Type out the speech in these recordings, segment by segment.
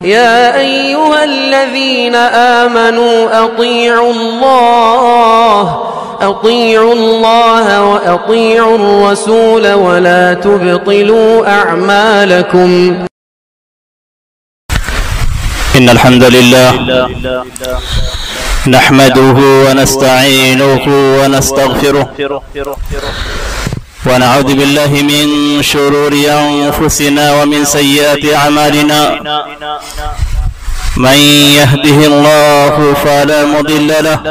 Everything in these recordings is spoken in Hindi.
या अय्युहल्लज़ीना आमनू अतीउल्लाह व अतीउर रसूल व ला तुब्तिलू अअमालकुम। इन्नल हम्दुलिल्लाह नहमदुहु व नस्तईनुहु व नस्तगफिरुहु व नऊज़ु बिल्लाहि मिन शुरूरि अनफुसिना व मिन सय्यिआति अमालिना मन यहदिहिल्लाहु फला मुदिल्ल लहु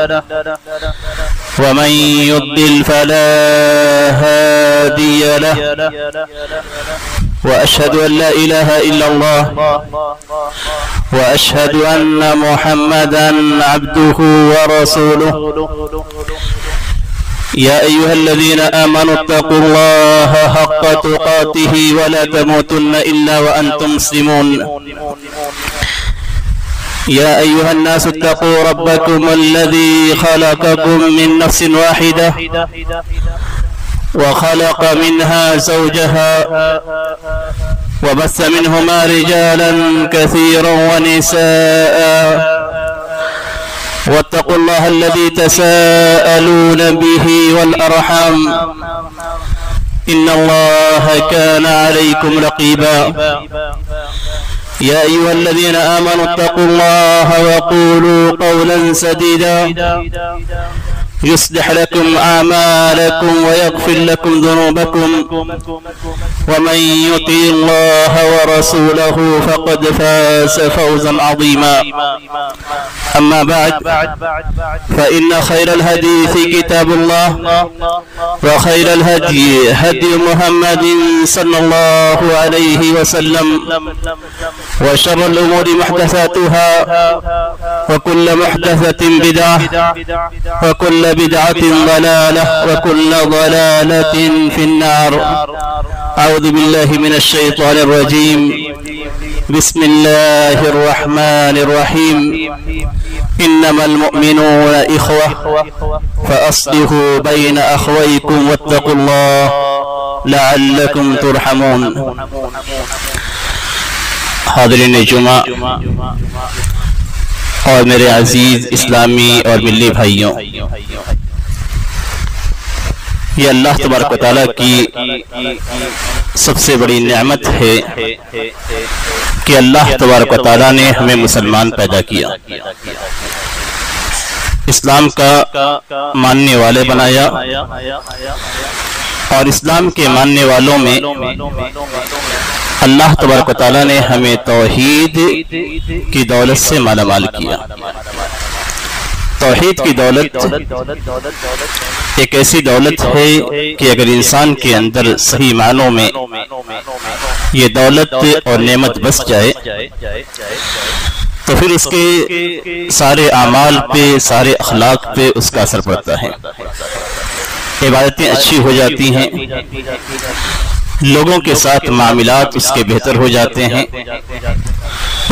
व मन युद्लिल फला हादिय लहु व अशहदु अन ला इलाहा इल्लल्लाह व अशहदु अन्ना मुहम्मदन अब्दुहु व रसूलुहु। या अय्युहल्लज़ीना आमनू इत्तक़ुल्लाहा हक़्क़ तुक़ातिही व ला तमूतुन्ना इल्ला व अंतुम मुस्लिमून। या अय्युहन्नासु इत्तक़ू रब्बकुमुल्लज़ी खलक़कुम मिन नफ्सिन वाहिदा व खलक़ मिन्हा ज़ौजहा व बस्स मिन्हुमा रिजालन कसीरन व निसाअ वत्तक़ुल्लाह अल्लज़ी तसाअलून बिही वल अरहम इन्नल्लाह काना अलैकुम रक़ीबा। या अय्युहल्लज़ीना आमनू इत्तक़ुल्लाह व क़ूलू क़ौलन सदीदा युस्लिह लकुम अअमालकुम व यग़फिर लकुम ज़ुनूबकुम व मन युतिइल्लाह व रसूलहु फ़क़द फ़ाज़ फ़ौज़न अज़ीमा। अम्मा बअद फ़इन्न खैरल हदीस किताबुल्लाह व खैरल हदी हदी मुहम्मदिन सल्लल्लाहु अलैहि वसल्लम व शर्रल उमूरि मुहदसातुहा व कुल्लु मुहदसतिन बिदअह व कुल्लु बिदअतिन ज़लालह व कुल्लु ज़लालतिन फिन्नार। अऊज़ु बिल्लाहि मिनश शैतानिर रजीम। बिस्मिल्लाहिर रहमानिर रहीम। इन्नमल मुअमिनूना इख़्वह फ़अस्लिहू बैन अख़वैकुम वत्तक़ुल्लाह लअल्लकुम तुरहमून। हाज़रीन जुमा और मेरे अजीज इस्लामी और मिल्ली भाइयों, ये अल्लाह तबारक व तआला की सबसे बड़ी नेमत है कि अल्लाह तबारक व तआला ने हमें मुसलमान पैदा किया, इस्लाम का मानने वाले बनाया और इस्लाम के मानने वालों में अल्लाह तबारक व तआला ने हमें तौहीद की दौलत से मालामाल किया। तौहीद की दौलत एक ऐसी दौलत है कि अगर इंसान के अंदर सही मानों में ये दौलत और नेमत बस जाए तो फिर उसके सारे आमाल पे, सारे अखलाक पे उसका असर पड़ता है। इबादतें अच्छी हो जाती हैं, लोगों के साथ मामलात उसके बेहतर हो जाते हैं,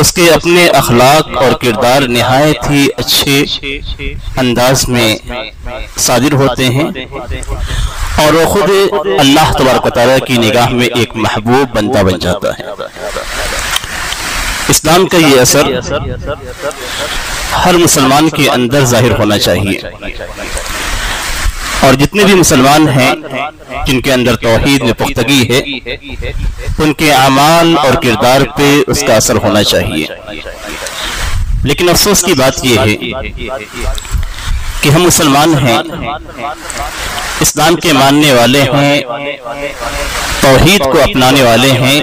उसके अपने अखलाक और किरदार निहायत ही अच्छे अंदाज में सादिर होते हैं और वो खुद अल्लाह तबारक व तआला की निगाह में एक महबूब बंदा बन जाता है। इस्लाम का ये असर हर मुसलमान के अंदर जाहिर होना चाहिए और जितने भी मुसलमान हैं जिनके अंदर तौहीद में पुख्तगी है उनके अमाल और किरदार पे उसका असर होना चाहिए। लेकिन अफसोस की बात यह है कि हम मुसलमान हैं, इस्लाम के मानने वाले हैं, तौहीद को अपनाने वाले हैं,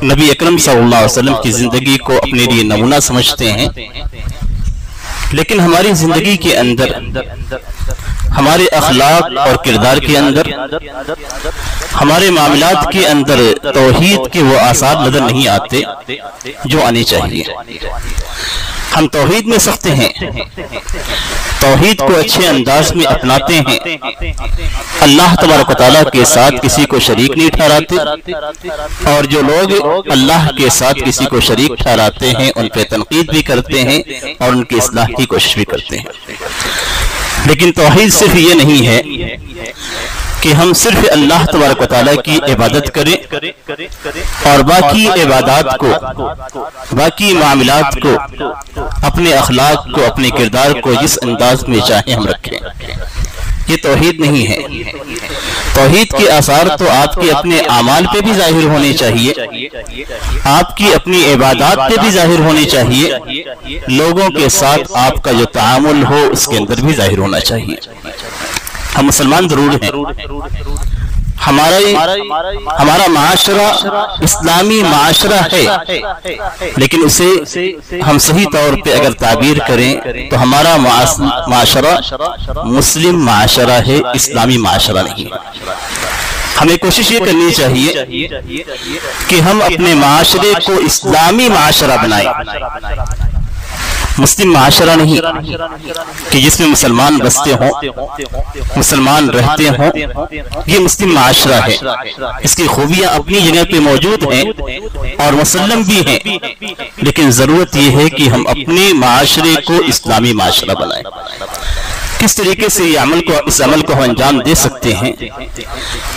नबी अकरम सल्लल्लाहु अलैहि वसल्लम की जिंदगी को अपने लिए नमूना समझते हैं, लेकिन हमारी जिंदगी के अंदर, हमारे अखलाक और किरदार के अंदर, हमारे मामलात के अंदर तौहीद के वो आसार नजर नहीं आते जो आने चाहिए। हम तौहीद में सख्त हैं, तौहीद को अच्छे अंदाज में अपनाते हैं, अल्लाह तबारक व तआला के साथ किसी को शरीक नहीं ठहराते और जो लोग अल्लाह के साथ किसी को शरीक ठहराते हैं उन पे तनकीद भी करते हैं और उनकी इस्लाह की कोशिश भी करते हैं। लेकिन तौहीद सिर्फ ये नहीं है कि हम सिर्फ अल्लाह तबारक व तआला की इबादत करें और बाकी इबादत को, बाकी मामलात को, अपने अखलाक को, अपने किरदार को जिस अंदाज में चाहे हम रखें। ये तौहीद नहीं है। तौहीद के आसार तो आपके अपने आमाल पे भी जाहिर होने चाहिए, आपकी अपनी इबादत पे भी जाहिर होने चाहिए, लोगों के साथ आपका जो तामुल हो उसके अंदर भी जाहिर होना चाहिए। हम मुसलमान जरूर हैं, हमारा माशरा इस्लामी माशरा है, लेकिन उसे हम सही तौर पे अगर ताबीर करें तो हमारा माशरा मुस्लिम माशरा है, इस्लामी माशरा नहीं। हमें कोशिश ये करनी चाहिए कि हम अपने माशरे को इस्लामी माशरा बनाएं, मुस्लिम माशरा नहीं कि जिसमें मुसलमान बसते हों, मुसलमान रहते हों। ये मुस्लिम माशरा है, इसकी खूबियां अपनी जगह पे मौजूद हैं और मुसल्लम भी हैं, लेकिन जरूरत यह है कि हम अपने माशरे को इस्लामी माशरा बनाएं। किस तरीके से इस अमल को हम अंजाम दे सकते हैं?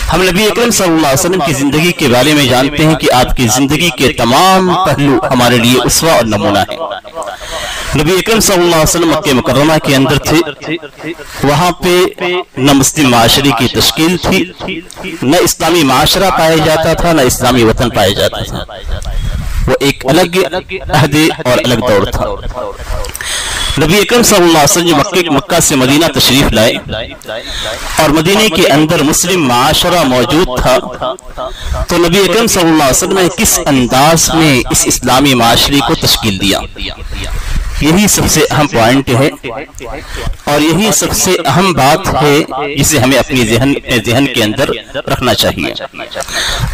हम नबी अकरम सल्लल्लाहु अलैहि वसल्लम की जिंदगी के बारे में जानते हैं कि आपकी जिंदगी के तमाम पहलू हमारे लिए उसवा और नमूना है। नबी अकरम सल्लल्लाहु अलैहि वसल्लम मक्के मुकर्रमा के अंदर थे, वहां पे न मुस्लिम माशरे की तश्कील थी, न इस्लामी माशरा पाया जाता था, न इस्लामी वतन पाया जाता था। वो एक अलग अहदे और अलग दौर था। नबी अकरम सल्लल्लाहु अलैहि वसल्लम मक्का से मदीना तशरीफ लाए और मदीने के अंदर मुस्लिम माशरा मौजूद था, तो नबी अकरम सल्लल्लाहु अलैहि वसल्लम ने किस अंदाज में इस इस्लामी माशरे को तश्कील दिया, यही सबसे अहम पॉइंट है और यही सबसे अहम बात है जिसे हमें अपने जहन के अंदर रखना चाहिए।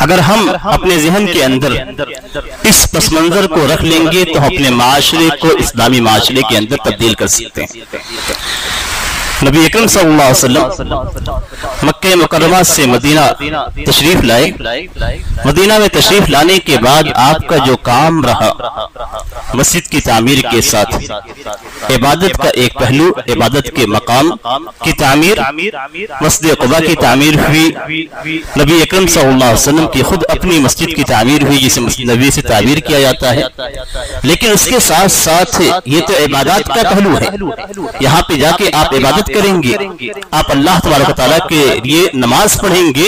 अगर हम अपने जहन के अंदर इस पस मंजर को रख लेंगे तो हम अपने माशरे को इस्लामी माशरे के अंदर तब्दील कर सकते हैं। नबी अकरम सल्लल्लाहु अलैहि वसल्लम मक्के मुकर्रमा से मदीना तशरीफ लाए। मदीना में तशरीफ लाने के बाद आपका जो काम रहा, मस्जिद की तामीर के साथ इबादत का एक पहलू, इबादत के मकाम की तामीर, मस्जिद कुबा की तामीर हुई। नबी अकरम सल्लल्लाहु अलैहि वसल्लम की खुद अपनी मस्जिद की तामीर हुई जिसे मस्जिद नबी से तामीर किया जाता है। लेकिन उसके साथ साथ ये तो इबादत का पहलू है, यहाँ पे जाके आप इबादत करेंगे, आप अल्लाह तबारक व तआला के लिए नमाज पढ़ेंगे,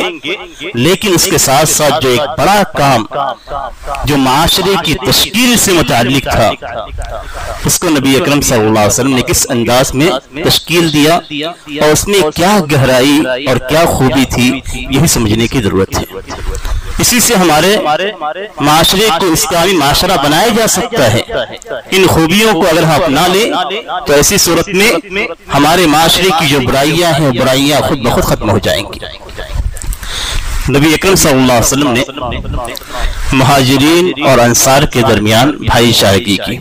लेकिन उसके साथ साथ जो एक बड़ा काम जो माशरे की तश्कील से मुताल्लिक था, उसको नबी अकरम सल्लल्लाहु अलैहि वसल्लम ने किस अंदाज में तश्कील दिया और उसमें क्या गहराई और क्या खूबी थी, यही समझने की जरूरत है। इसी से हमारे माशरे को इस्लामी माशरा बनाया जा सकता है। इन खूबियों को अगर हम अपना लें तो ऐसी सूरत में हमारे माशरे की जो बुराइयां हैं, बुराइयां खुद ब खुद खत्म हो जाएंगी। नबी अकरम सल्लल्लाहु अलैहि वसल्लम ने मुहाजिरीन और अंसार के दरमियान भाईचारगी की।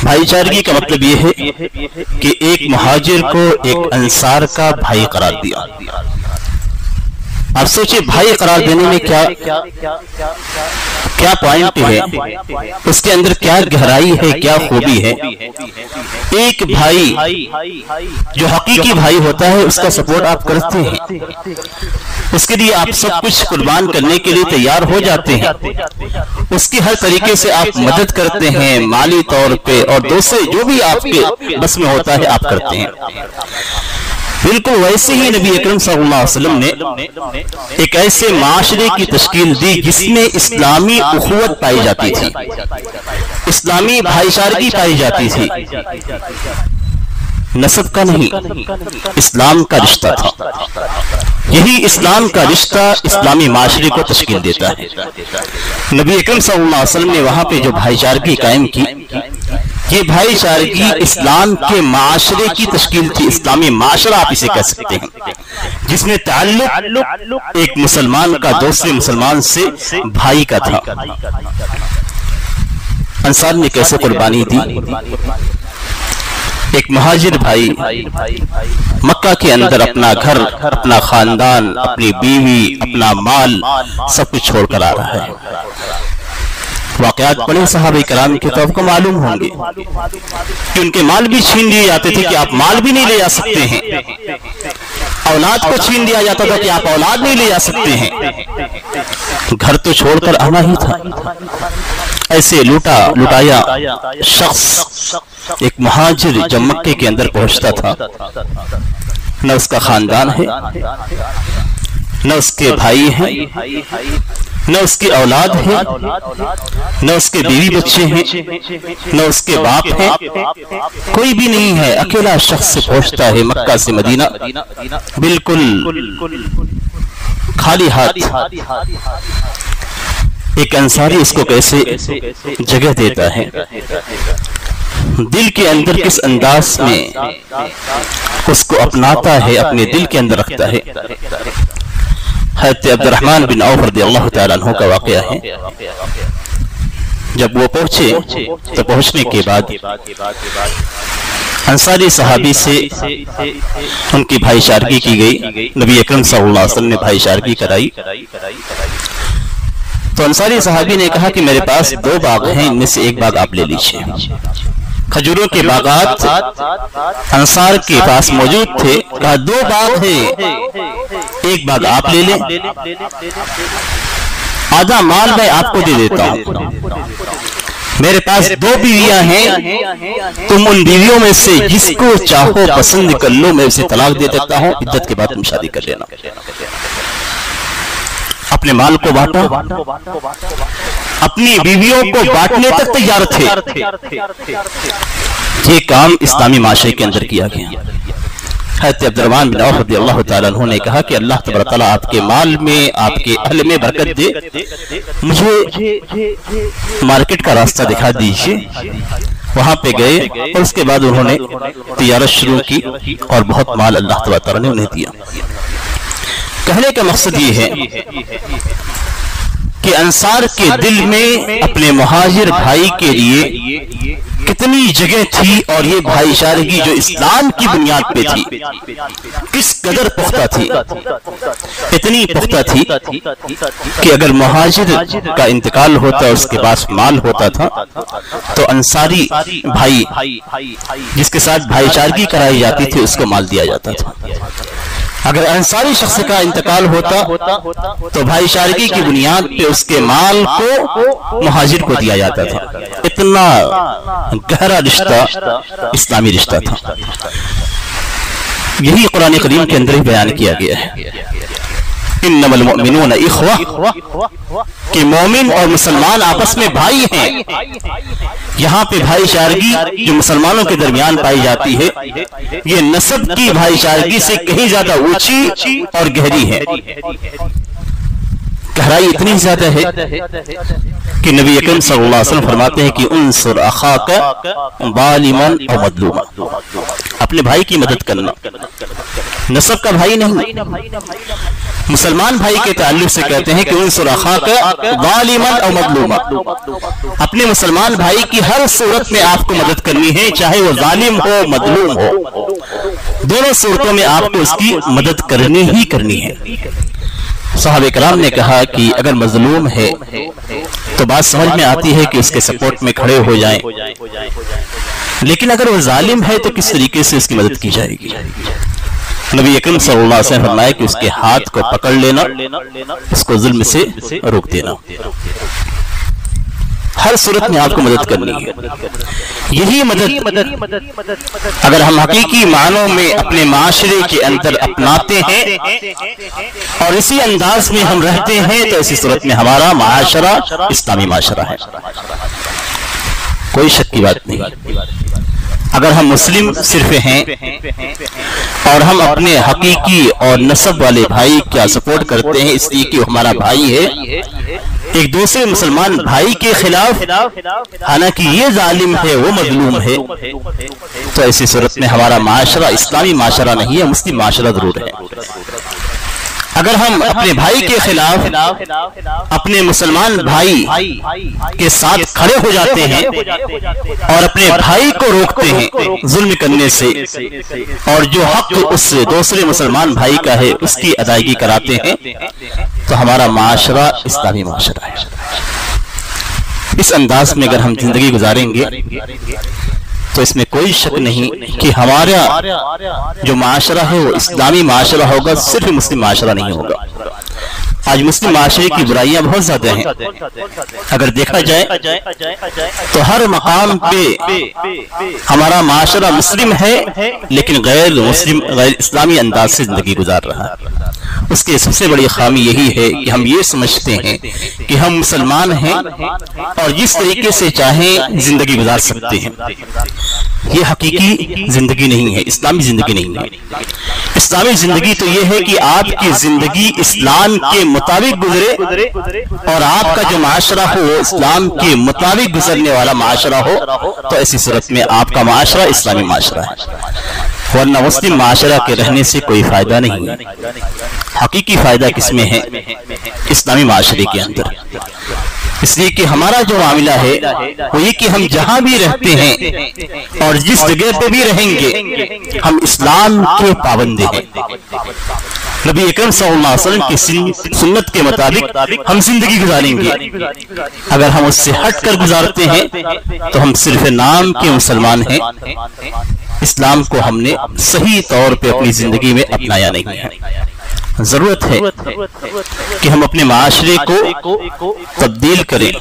भाईचारगी का मतलब यह है कि एक मुहाजिर को एक अंसार का भाई करार दिया। आप सोचिए भाई करार देने में क्या पॉइंट है, उसके अंदर क्या गहराई है, क्या खूबी है। एक भाई जो हकीकी भाई होता है उसका सपोर्ट आप करते हैं, उसके लिए आप सब कुछ कुर्बान करने के लिए तैयार हो जाते हैं, उसकी हर तरीके से आप मदद करते हैं, माली तौर पे और दूसरे जो भी आपके बस में होता है आप करते हैं। बिल्कुल वैसे ही नबी अकरम सल्लल्लाहु अलैहि वसल्लम ने एक ऐसे माशरे की तश्कील दी जिसमें इस्लामी उखुवत पाई जाती थी, इस्लामी भाईचारगी पाई जाती थी। नस्ब का नहीं, इस्लाम का रिश्ता था। यही इस्लाम का रिश्ता इस्लामी माशरे को तश्कील देता है। नबी अकरम सल्लल्लाहु अलैहि वसल्लम ने वहां पे जो भाईचारगी कायम की, ये भाईचारगी इस्लाम के माशरे की तश्कील थी। इस्लामी माशरा आप इसे कह सकते हैं, जिसमें ताल्लुक एक मुसलमान का दूसरे मुसलमान से भाई का था। अंसार ने कैसे कुर्बानी दी? एक मुहाजिर भाई मक्का के अंदर अपना घर, अपना खानदान, अपनी बीवी, अपना माल सब कुछ छोड़कर आ रहा है। वाक़यात पढ़े सहाबा किराम के तो आपको मालूम होंगे कि उनके माल भी छीन लिए जाते थे कि आप माल भी नहीं ले जा सकते हैं। औलाद को छीन लिया जाता था कि आप औलाद नहीं ले जा सकते हैं, घर तो छोड़कर आना ही था। ऐसे लुटाया शख्स एक मुहाजिर जब मक्के के अंदर पहुंचता था, न उसका खानदान है, न उसके भाई हैं, न उसकी औलाद है, न उसके बीवी बच्चे हैं, न उसके बाप हैं, कोई भी नहीं है। अकेला शख्स से पहुंचता है मक्का से मदीना, बिल्कुल खाली हाथ। एक अंसारी इसको कैसे जगह देता है, दिल के अंदर किस अंदाज में उसको अपनाता है, अपने दिल के अंदर रखता है। हज़रत अब्दुर्रहमान बिन औफ रज़ियल्लाहु तआला अन्हु का वाक़या है। जब वो पहुंचे तो पहुंचने के बाद अंसारी सहाबी से उनकी भाईचारगी की गई। नबी अकरम सल्लल्लाहु अलैहि वसल्लम ने भाईचारगी कराई। तो अंसारी सहाबी ने कहा कि मेरे पास 2 बाग हैं, इनमें से एक बाग आप ले लीजिए। खजूरों के बागात अंसार के पास मौजूद थे। कहा 2 बाग हैं, एक बाग आप ले लें, आधा माल मैं आपको दे देता हूं। मेरे पास 2 बीवियां हैं, तुम उन बीवियों में से जिसको चाहो पसंद कर लो, मैं उसे तलाक दे देता हूं, इद्दत के बाद तुम शादी कर लेना। अपने माल को बांटा, अपनी बीवियों को बांटने तक तैयार थे। ये काम इस्लामी माशरे के अंदर किया गया। हज़रत अब्दुर्रहमान बिन औफ रज़ियल्लाहु तआला अन्हु ने कहा कि अल्लाह तबारक तआला आपके माल में, आपके अहल में बरकत दे, मुझे मार्केट का रास्ता दिखा दीजिए। वहां पे गए और उसके बाद उन्होंने तिजारत शुरू की और बहुत माल अल्लाह तबारक तआला ने उन्हें दिया। कहने का मकसद ये है कि अंसार के दिल में अपने मुहाजिर भाई के लिए कितनी जगह थी, और ये भाईचारगी जो इस्लाम की बुनियाद पे थी किस कदर पुख्ता थी। इतनी पुख्ता थी कि अगर मुहाजिर का इंतकाल होता और उसके पास माल होता था तो अंसारी भाई जिसके साथ भाईचारगी कराई जाती थी उसको माल दिया जाता था। अगर अंसारी शख्स का इंतकाल होता तो भाईचारगी की बुनियाद पे उसके माल को मुहाजिर को दिया जाता था। इतना गहरा रिश्ता इस्लामी रिश्ता था। यही कुरान करीम के अंदर ही बयान किया गया है, इन्नमल मुमिनून इख्वा, कि मोमिन और मुसलमान आपस में भाई हैं। यहाँ पे भाईचारगी जो मुसलमानों के दरमियान पाई जाती है, ये नस्ब की भाईचारगी से कहीं ज्यादा ऊंची और गहरी है। गहराई इतनी ज्यादा है कि नबी अकरम सल्लल्लाहु अलैहि वसल्लम फरमाते हैं कि उनसुर अखाका ज़ालिमन और मज़लूमा, अपने भाई की मदद करना, नस्ब का भाई नहीं, मुसलमान भाई के ताल्लुक से कहते हैं कि उनसुर अखाका ज़ालिमन और मज़लूमा, अपने मुसलमान भाई की हर सूरत में आपको मदद करनी है, चाहे वो जालिम हो मज़लूम हो, दोनों सूरतों में आपको उसकी मदद करनी ही करनी है। सहाबे कराम ने कहा कि अगर मजलूम है तो बात समझ में आती है कि उसके सपोर्ट में खड़े हो जाएं, लेकिन अगर वो जालिम है तो किस तरीके से उसकी मदद की जाएगी। नबी अकरम सल्लल्लाहु अलैहि वसल्लम ने फरमाया कि उसके हाथ को पकड़ लेना, उसको जुल्म से रोक देना, हर सूरत में आपको मदद करनी है। यही मदद अगर हम हकीकी मानों में अपने माशरे के अंदर अपनाते हैं और इसी अंदाज में हम रहते हैं तो ऐसी सूरत में हमारा माशरा इस्लामी माशरा है, कोई शक की बात नहीं। अगर हम मुस्लिम सिर्फ हैं और हम अपने हकीकी और नस्ब वाले भाई क्या सपोर्ट करते हैं इसलिए कि हमारा भाई है, एक दूसरे मुसलमान भाई के खिलाफ, हालांकि ये जालिम है वो मजलूम है, तो ऐसी सूरत में हमारा माशरा इस्लामी माशरा नहीं है, मुस्लिम माशरा जरूर है। अगर हम अपने भाई के खिलाफ अपने मुसलमान भाई के साथ खड़े हो जाते हैं और अपने भाई को रोकते हैं जुल्म करने से, और जो हक उस दूसरे मुसलमान भाई का है उसकी अदायगी कराते हैं, तो हमारा माशरा इस्लामी माशरा है। इस अंदाज में अगर हम जिंदगी गुजारेंगे तो इसमें कोई शक नहीं कि हमारा जो माशरा है वो इस्लामी माशरा होगा, सिर्फ मुस्लिम माशरा नहीं होगा। आज मुस्लिम माशरे की बुराइयां बहुत ज्यादा हैं। अगर देखा जाए तो हर मकाम पे हमारा माशरा मुस्लिम है, लेकिन गैर मुस्लिम, गैर इस्लामी अंदाज से जिंदगी गुजार रहा है। उसकी सबसे बड़ी खामी यही है कि हम ये समझते हैं कि हम मुसलमान हैं और जिस तरीके से चाहें जिंदगी गुजार सकते हैं। ये हकीकी जिंदगी नहीं है, इस्लामी जिंदगी नहीं है। इस्लामी जिंदगी तो ये है कि आपकी जिंदगी इस्लाम के मुताबिक गुजरे और आपका जो माशरा हो वो इस्लाम के मुताबिक गुजरने वाला माशरा हो, तो ऐसी सूरत में आपका माशरा इस्लामी माशरा है। वरना मुस्लिम माशरा के रहने से कोई फायदा नहीं है। हकीकी फायदा किसमें है? इस्लामी माशरे के अंदर। इसलिए कि हमारा जो मामला है वो ये कि हम जहां भी रहते हैं और जिस जगह पे भी रहेंगे, हम इस्लाम के पाबंद हैं। नबी अकरम सल्लल्लाहु अलैहि वसल्लम की सुन्नत के मुताबिक हम जिंदगी गुजारेंगे। अगर हम उससे हट कर गुजारते हैं तो हम सिर्फ नाम के मुसलमान हैं। इस्लाम को हमने सही तौर पे अपनी जिंदगी में अपनाया नहीं है। जरूरत है कि हम अपने माशरे को तब्दील करें।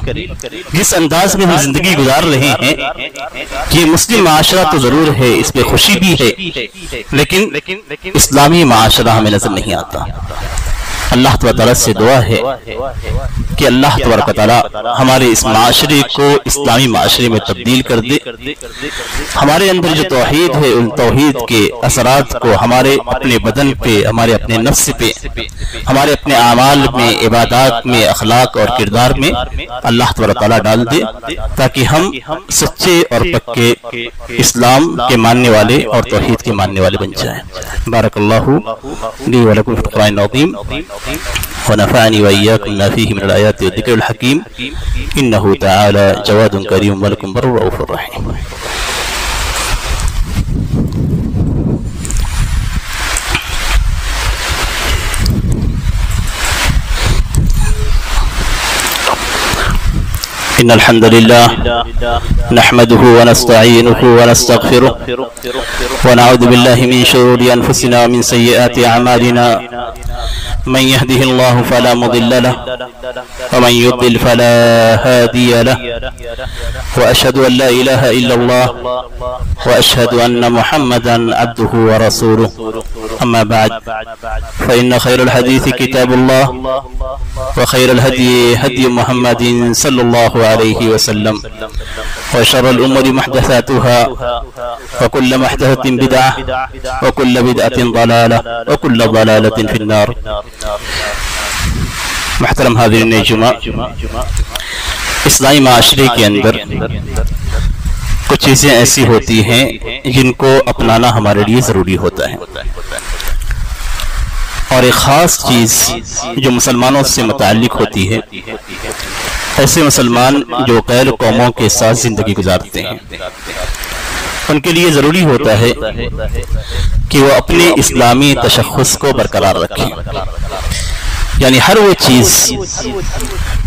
जिस अंदाज में हम जिंदगी गुजार रहे हैं, ये मुस्लिम माशरा तो जरूर है, इस पे खुशी भी है, लेकिन इस्लामी माशरा हमें नजर नहीं आता। अल्लाह तआला से दुआ है कि अल्लाह तआला हमारे इस माशरे को इस्लामी माशरे में तब्दील कर दे। हमारे अंदर जो तौहीद है, उन तौहीद के असरात को हमारे अपने बदन पे, हमारे अपने नफ्स पे, हमारे अपने आमाल में, इबादत में, अखलाक और किरदार में अल्लाह तआला डाल दे, ताकि हम सच्चे और पक्के इस्लाम के मानने वाले और तौहीद के मानने वाले बन जाएं। बारकल्लाहु ली व लकुम फिल कुरानिल अज़ीम व नफ़अनी व इय्याकुम बिमा फ़ीहि मिनल आयाति व ज़िक्रिल हकीम इन्नहु तआला जवादुन करीम व लकुम बर्रुर रऊफ़ुर रहीम। इन्नल हम्दुलिल्लाह नहमदुहु व नस्तईनुहु व नस्तगफिरुहु व नऊज़ु बिल्लाहि मिन शुरूरि अनफुसिना व मिन सय्यिआति अअमालिना मन यहदिहिल्लाहु फला मुदिल्ल लहु व मन युद्लिल फला हादिय लहु व अशहदु अन ला इलाहा इल्लल्लाह व अशहदु अन्न मुहम्मदन अब्दुहु व रसूलुहु। अम्मा बाद फ़इन्न खैरल हदीस किताबुल्लाह व खैरल हदी हदी मुहम्मदिन सल्लल्लाहु अलैहि वसल्लम व शर्रल उमूरि मुहदसातुहा व कुल्लु मुहदसतिन बिदअह व कुल्लु बिदअतिन ज़लालह व कुल्लु ज़लालतिन फिन्नार। मुहतरम हाज़िरीन जुमा, इस्लामी माशरे के अंदर कुछ चीज़ें ऐसी होती हैं जिनको अपनाना हमारे लिए ज़रूरी होता है, और एक ख़ास चीज़ जो मुसलमानों से मुताल्लिक़ होती है, ऐसे मुसलमान जो गैर कौमों के साथ ज़िंदगी गुजारते हैं, उनके लिए ज़रूरी होता है कि वो अपने इस्लामी तशख़्ख़ुस को बरकरार रखें। यानी हर वो चीज़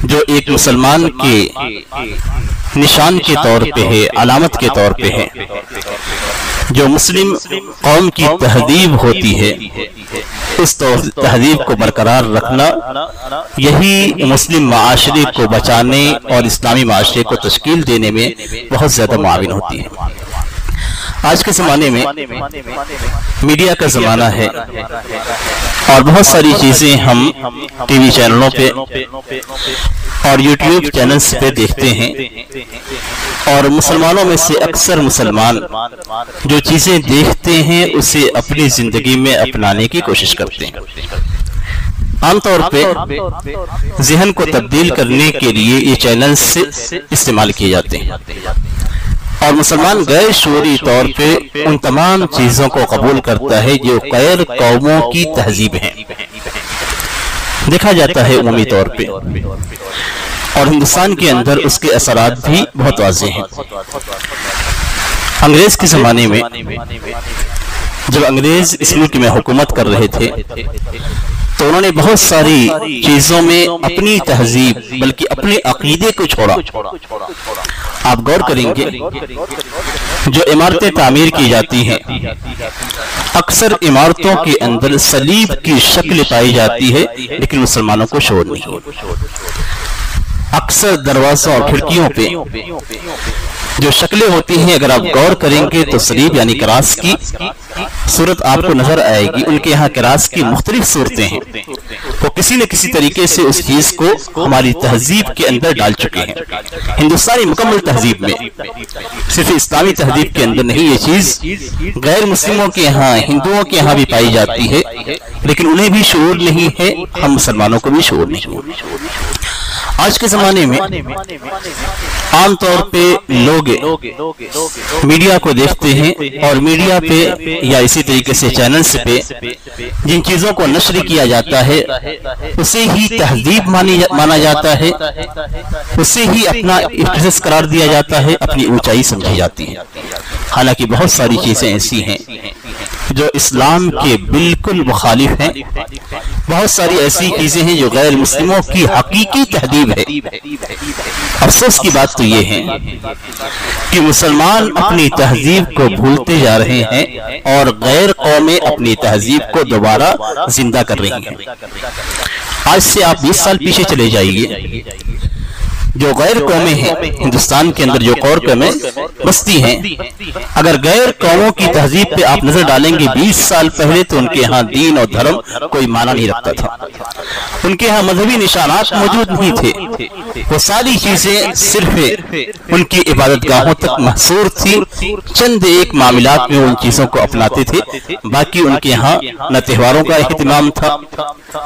जो एक मुसलमान के निशान के तौर पे है, अलामत के तौर पे है, जो मुस्लिम कौम की तहजीब होती है, उस तहजीब को बरकरार रखना यही मुस्लिम माशरे को बचाने और इस्लामी माशरे को तश्कील देने में बहुत ज़्यादा मुआविन होती है। आज के ज़माने में मीडिया का ज़माना है और बहुत सारी चीज़ें हम टीवी चैनलों पे और यूट्यूब चैनल्स पे देखते हैं, और मुसलमानों में से अक्सर मुसलमान जो चीज़ें देखते हैं उसे अपनी ज़िंदगी में अपनाने की कोशिश करते हैं। आमतौर पे ज़हन को तब्दील करने के लिए ये चैनल्स इस्तेमाल किए जाते हैं, और मुसलमान गैर शूरी तौर पे उन तमाम चीज़ों को कबूल करता है जो गैर कौमों की तहजीब हैं। देखा जाता है उमूमी तौर पे, और हिंदुस्तान के अंदर उसके असरात भी बहुत वाज़ेह हैं। अंग्रेज के ज़माने में जब अंग्रेज इस मुल्क में हुकूमत कर रहे थे, तो उन्होंने बहुत सारी चीजों में अपनी तहजीब बल्कि अपने अकीदे को छोड़ा। आप गौर करेंगे जो इमारतें तामीर की जाती हैं, अक्सर इमारतों के अंदर सलीब की शक्ल पाई जाती है, लेकिन मुसलमानों को शोर नहीं। अक्सर दरवाजों और खिड़कियों पे जो शक्लें होती हैं, अगर आप गौर करेंगे तो सलीब यानी क्रॉस की सूरत आपको नजर आएगी। उनके यहाँ क्रॉस की मुख्तलिफ सूरतें हैं। वो किसी न किसी तरीके से उस चीज को हमारी तहजीब के अंदर डाल चुके हैं। हिंदुस्तानी मुकम्मल तहजीब में, सिर्फ इस्लामी तहजीब के अंदर नहीं, ये चीज गैर मुस्लिमों के यहाँ, हिंदुओं के यहाँ भी पाई जाती है, लेकिन उन्हें भी शऊर नहीं है, हम मुसलमानों को भी शऊर नहीं है। आज के जमाने में आमतौर पे लोग मीडिया को देखते हैं और मीडिया पे या इसी तरीके से चैनल्स पे जिन चीजों को नश्र किया जाता है उसे ही तहजीब माना जाता है, उसे ही अपना इज्जत करार दिया जाता है, अपनी ऊंचाई समझी जाती है। हालांकि बहुत सारी चीजें ऐसी हैं जो इस्लाम के बिल्कुल मुखालिफ हैं। बहुत सारी ऐसी चीजें हैं जो गैर मुस्लिमों की हकीकी तहजीब है। अफसोस की बात तो ये है कि मुसलमान अपनी तहजीब को भूलते जा रहे हैं और गैर कौमें अपनी तहजीब को दोबारा जिंदा कर रही हैं। आज से आप 20 साल पीछे चले जाइए, जो गैर कौमें हैं हिंदुस्तान के अंदर, जो गैर कौमें बसती हैं, अगर गैर कौमों की तहजीब पे आप नजर डालेंगे 20 साल पहले, तो उनके यहाँ दीन और धर्म कोई माना नहीं रखता था। उनके यहाँ मजहबी निशानात मौजूद नहीं थे। वो सारी चीजें सिर्फ उनकी इबादत गाहों तक महसूर थी। चंद एक मामलात में उन चीजों को अपनाते थे, बाकी उनके यहाँ न त्योहारों का एहतमाम था,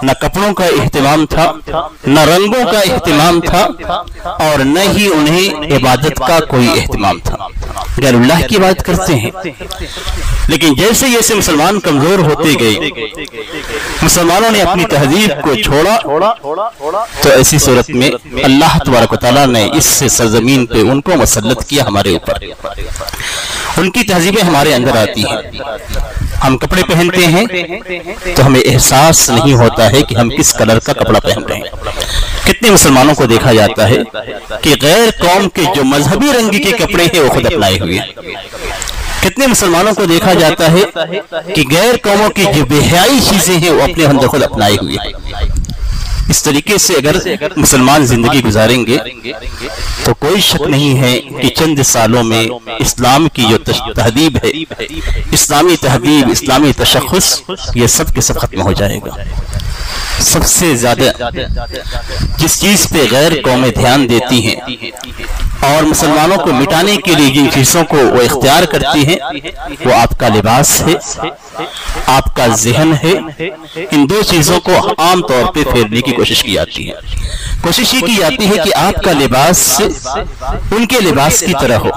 न कपड़ों का एहतमाम था, न रंगों का एहतमाम था, और न ही उन्हें इबादत का कोई एहतमाम था। गैरुल्लाह की बात करते हैं। लेकिन जैसे जैसे मुसलमान कमजोर होते गए, मुसलमानों ने अपनी तहजीब को छोड़ा, तो ऐसी सूरत में अल्लाह तबारक व तआला ने इस सरजमीन पे उनको मुसल्लत किया हमारे ऊपर। उनकी तहजीबें हमारे अंदर आती हैं। हम कपड़े पहनते हैं तो हमें एहसास नहीं होता है कि हम किस कलर का कपड़ा पहन रहे हैं। कितने मुसलमानों को देखा जाता है कि गैर कौम के जो मजहबी रंग के कपड़े हैं वो खुद अपनाए हुए हैं। कितने मुसलमानों को देखा जाता है कि गैर कौमों की जो बेहयाई चीजें हैं वो अपने अंदर खुद अपनाए हुए हैं। इस तरीके से अगर मुसलमान जिंदगी गुजारेंगे तो कोई शक नहीं है कि चंद सालों में इस्लाम की जो तहदीब है, इस्लामी तहदीब, इस्लामी तशख़्ख़ुस, ये सब के सब खत्म हो जाएगा। सबसे ज्यादा जिस चीज पे गैर कौमें ध्यान देती हैं और मुसलमानों को मिटाने के लिए जिन चीजों को वो इख्तियार करती हैं, वो आपका लिबास है, आपका ज़हन है। इन दो चीजों को आम तौर पे फेरने की कोशिश की जाती है। कोशिश ये की जाती है कि आपका लिबास उनके लिबास की तरह हो।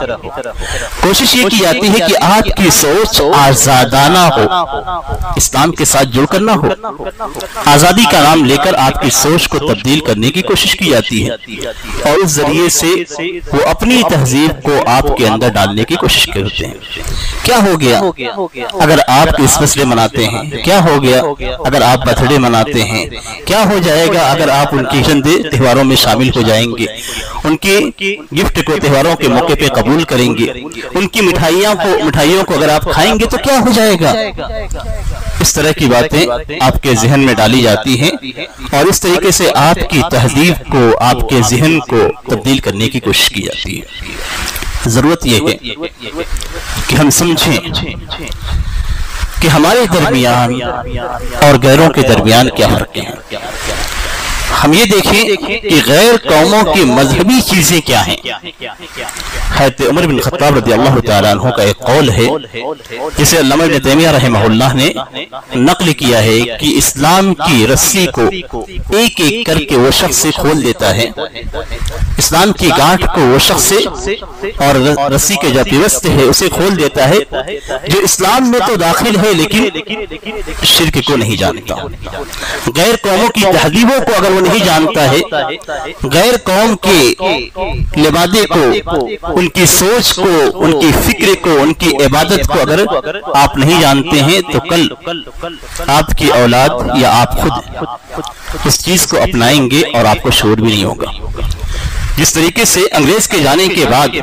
कोशिश ये की जाती है कि आपकी सोच आजादाना हो, इस्लाम के साथ जुड़कर ना हो। आजादी का नाम लेकर आपकी सोच को तब्दील करने की कोशिश की जाती है और उस जरिए से वो अपनी तहजीब को आपके अंदर डालने की कोशिश करते हैं। क्या हो गया अगर आप क्रिसमस डे मनाते हैं? क्या हो गया अगर आप बर्थडे मनाते हैं? क्या हो जाएगा अगर आप उनकी चंद त्योहारों में शामिल हो जाएंगे, उनके गिफ्ट को त्योहारों के मौके पे कबूल करेंगे, उनकी मिठाइयों को अगर आप खाएंगे तो क्या हो जाएगा? इस तरह की बातें आपके जहन में डाली जाती हैं और इस तरीके से आपकी तहजीब को, आपके जहन को तब्दील करने की कोशिश की जाती है। जरूरत यह है कि हम समझें कि हमारे दरमियान और गैरों के दरमियान क्या फर्क है। हम ये देखें कि गैर कौमों की मजहबी चीजें क्या हैं। हज़रत उमर बिन खत्ताब रज़ियल्लाहु तआला अन्हु का एक कौल है जिसे अल्लामा इब्न तैमिया रहमहुल्लाह ने नकल किया है कि इस्लाम की रस्सी को एक एक करके वो शख्स खोल देता है, इस्लाम की गांठ को वो शख्स और रस्सी के जो पिवस्त है उसे खोल देता है जो इस्लाम में तो दाखिल है लेकिन शिर्क को नहीं जानता। गैर कौमों की तहजीबों को अगर वो नहीं जानता है, गैर कौम के लिबादे को, उनकी सोच को, उनकी फिक्र को, उनकी इबादत को अगर आप नहीं जानते हैं तो कल आपकी औलाद या आप खुद इस चीज को अपनाएंगे और आपको शोर भी नहीं होगा। जिस तरीके से अंग्रेज के जाने के बाद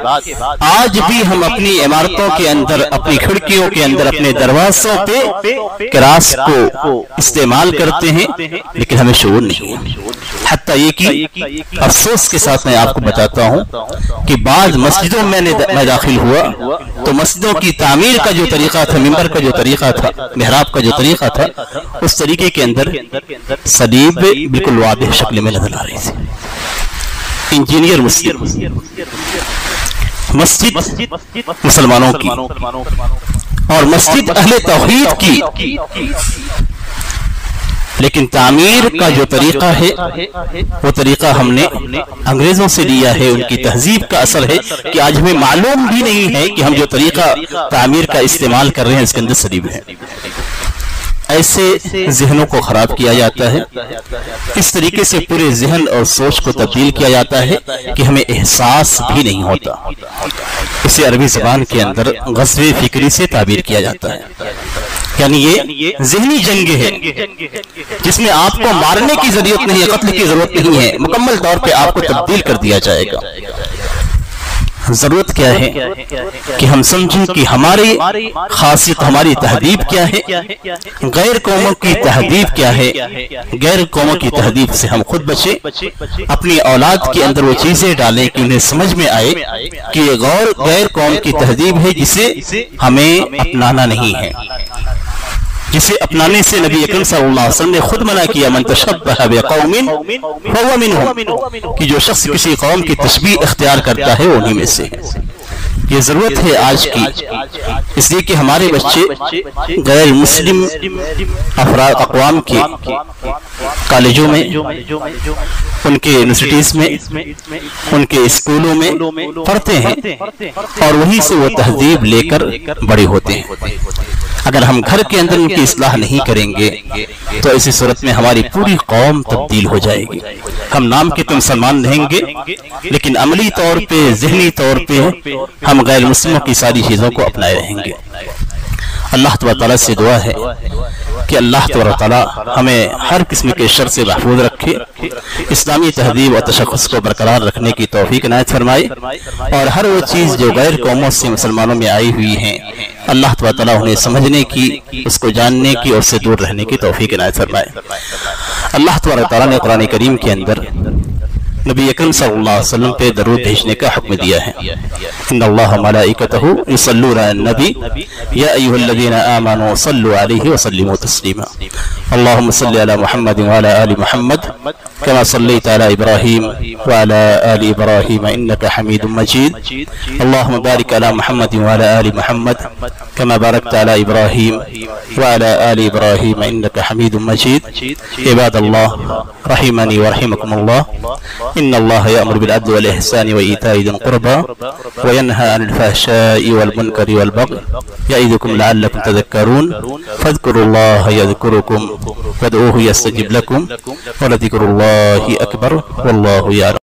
आज भी हम अपनी इमारतों के अंदर, अपनी खिड़कियों के अंदर, अपने दरवाजों पे क्रास को इस्तेमाल करते हैं, लेकिन हमें शोर नहीं है। हत्ता ये कि अफसोस के साथ मैं आपको बताता हूं कि बाद मस्जिदों में मैं दाखिल हुआ तो मस्जिदों की तामीर का जो तरीका था, मिंबर का जो तरीका था, मेहराब का जो तरीका था, उस तरीके के अंदर सलीब बिल्कुल वादह शक्ल में नजर आ रही थी। इंजीनियर मस्जिद मुसलमानों की और मस्जिद अहले तौहीद की, लेकिन तामीर का जो तरीका है वो तरीका हमने अंग्रेजों से लिया है। उनकी तहजीब का असर है कि आज हमें मालूम भी नहीं है कि हम जो तरीका तामीर का इस्तेमाल कर रहे हैं इसके अंदर सलीब है। ऐसे जहनों को खराब किया जाता है, इस तरीके से पूरे जहन और सोच को तब्दील किया जाता है कि हमें एहसास भी नहीं होता। इसे अरबी जबान के अंदर गज़वे फिक्री से ताबीर किया जाता है। यानी ये जहनी जंग है जिसमें आपको मारने की जरूरत नहीं है, कत्ल की जरूरत नहीं है, मुकम्मल तौर पे आपको तब्दील कर दिया जाएगा। जरूरत क्या है कि हम समझें कि हमारी खासियत, हमारी तहदीब क्या है, गैर कौमों की तहदीब क्या है। गैर कौमों की तहदीब से हम खुद बचे, अपनी औलाद के अंदर वो चीजें डालें कि उन्हें समझ में आए कि ये गैर कौम की तहदीब है जिसे हमें अपनाना नहीं है, जिसे अपनाने से नबी अकरम सल्लल्लाहु अलैहि वसल्लम ने खुद मना किया, मन तशब्बह बिक़ौमिन फहुव मिनहुम, कि जो शख्स किसी कौम की तशबीह इख्तियार करता है वो उन्हीं में से है। ये जरूरत है आज की, इसलिए कि हमारे बच्चे गैर मुस्लिम अफराद अक़वाम के कॉलेजों में, उनके यूनिवर्सिटीज में, उनके स्कूलों में पढ़ते हैं और वहीं से वो तहजीब लेकर बड़े होते हैं। अगर हम घर के अंदर उनकी इस्लाह नहीं करेंगे तो ऐसी सूरत में हमारी पूरी कौम तब्दील हो जाएगी। हम नाम के तो मुसलमान रहेंगे लेकिन अमली तौर पे, जहनी तौर पे हम गैर मुस्लिमों की सारी चीजों को अपनाए रहेंगे। अल्लाह तआला से दुआ है कि अल्लाह तआला हमें हर किस्म के शर से महफूज रखे, इस्लामी तहजीब और तशख़्ख़ुस को बरकरार रखने की तौफीक इनायत फरमाए, और हर वो चीज़ जो गैर कौमों से मुसलमानों में आई हुई है अल्लाह तआला उन्हें समझने की, उसको जानने की और उससे दूर रहने की तौफीक इनायत फरमाए। अल्लाह तआला ने कुरान करीम के अंदर नबी अकरम सल्लल्लाहु अलैहि वसल्लम पे दरूद भेजने का हुक्म दिया है। इन्नल्लाह व मलाइकतहु युसल्लूना अलन नबी या अय्युहल्लज़ीना आमनू सल्लु अलैहि व सल्लिमू तस्लीमा। अल्लाहुम्मा सल्लि अला मुहम्मद व अला आलि मुहम्मद कमा सल्लैता अला इब्राहीम व अला आलि इब्राहीम इन्नका हमीदुम मजीद। अल्लाहुम्मा बारिक अला मुहम्मद व अला आलि मुहम्मद कमा बारकता अला इब्राहीम व अला आलि इब्राहीम इन्नका हमीदुम मजीद। इबादल्लाह रहिमनी व रहिमकुमुल्लाह, इन्नल्लाह यअमुरु बिल अद्लि वल इहसानि व ईताइ ज़िल क़ुर्बा व यन्हा अनिल फ़हशाइ वल मुनकरि वल बग़य यइज़ुकुम लअल्लकुम तज़क्करून फ़ज़्कुरुल्लाह यज़्कुरुकुम वदऊहु यस्तजिब लकुम व लज़िक्रुल्लाहि अकबर वल्लाहु यअलम।